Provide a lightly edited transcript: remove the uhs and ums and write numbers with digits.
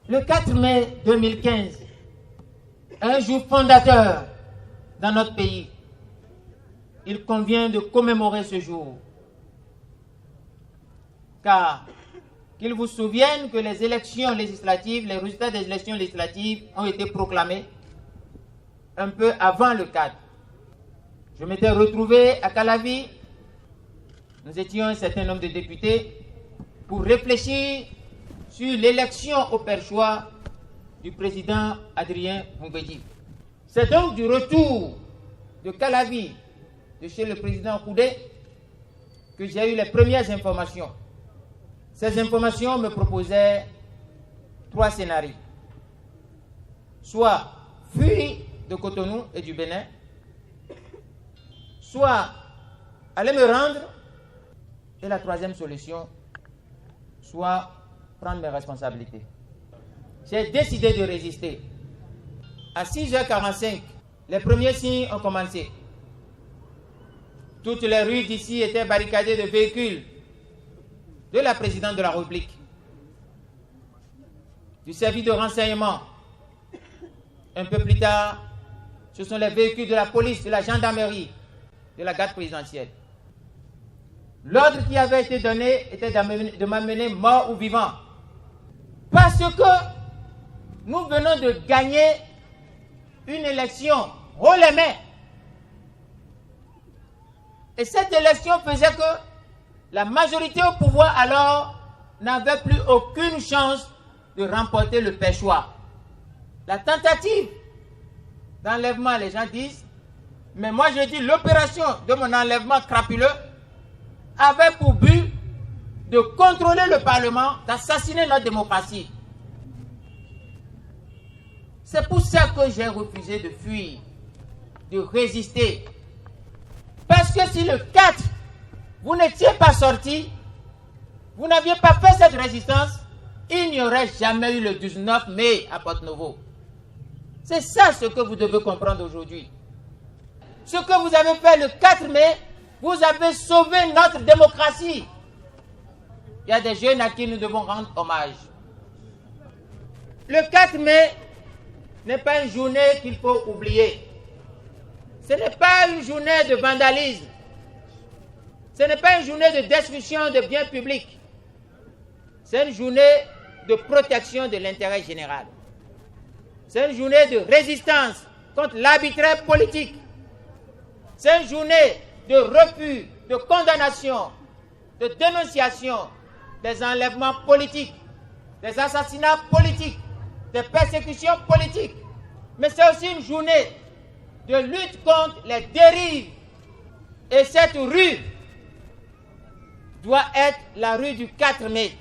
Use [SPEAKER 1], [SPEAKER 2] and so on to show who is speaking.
[SPEAKER 1] Le 4 mai 2015, un jour fondateur dans notre pays, il convient de commémorer ce jour. Car qu'il vous souvienne que les élections législatives, les résultats des élections législatives ont été proclamés un peu avant le 4. Je m'étais retrouvé à Calavi, nous étions un certain nombre de députés, pour réfléchir sur l'élection au Perchois du président Adrien Moumbédji. C'est donc du retour de Calavi, de chez le président Koudé, que j'ai eu les premières informations. Ces informations me proposaient 3 scénarios. Soit fuir de Cotonou et du Bénin, soit aller me rendre, et la 3e solution, soit prendre mes responsabilités. J'ai décidé de résister. À 6h45, les premiers signes ont commencé. Toutes les rues d'ici étaient barricadées de véhicules de la présidente de la République, du service de renseignement. Un peu plus tard, ce sont les véhicules de la police, de la gendarmerie, de la garde présidentielle. L'ordre qui avait été donné était de m'amener mort ou vivant. Parce que nous venons de gagner une élection haut les mains. Et cette élection faisait que la majorité au pouvoir alors n'avait plus aucune chance de remporter le Perchois. La tentative d'enlèvement, les gens disent, mais moi je dis l'opération de mon enlèvement crapuleux avait pour but de contrôler le Parlement, d'assassiner notre démocratie. C'est pour ça que j'ai refusé de fuir, de résister. Parce que si le 4, vous n'étiez pas sorti, vous n'aviez pas fait cette résistance, il n'y aurait jamais eu le 19 mai à Porto-Novo. C'est ça ce que vous devez comprendre aujourd'hui. Ce que vous avez fait le 4 mai, vous avez sauvé notre démocratie. Il y a des jeunes à qui nous devons rendre hommage. Le 4 mai n'est pas une journée qu'il faut oublier. Ce n'est pas une journée de vandalisme. Ce n'est pas une journée de destruction de biens publics. C'est une journée de protection de l'intérêt général. C'est une journée de résistance contre l'arbitraire politique. C'est une journée de refus, de condamnation, de dénonciation des enlèvements politiques, des assassinats politiques, des persécutions politiques. Mais c'est aussi une journée de lutte contre les dérives. Et cette rue doit être la rue du 4 mai.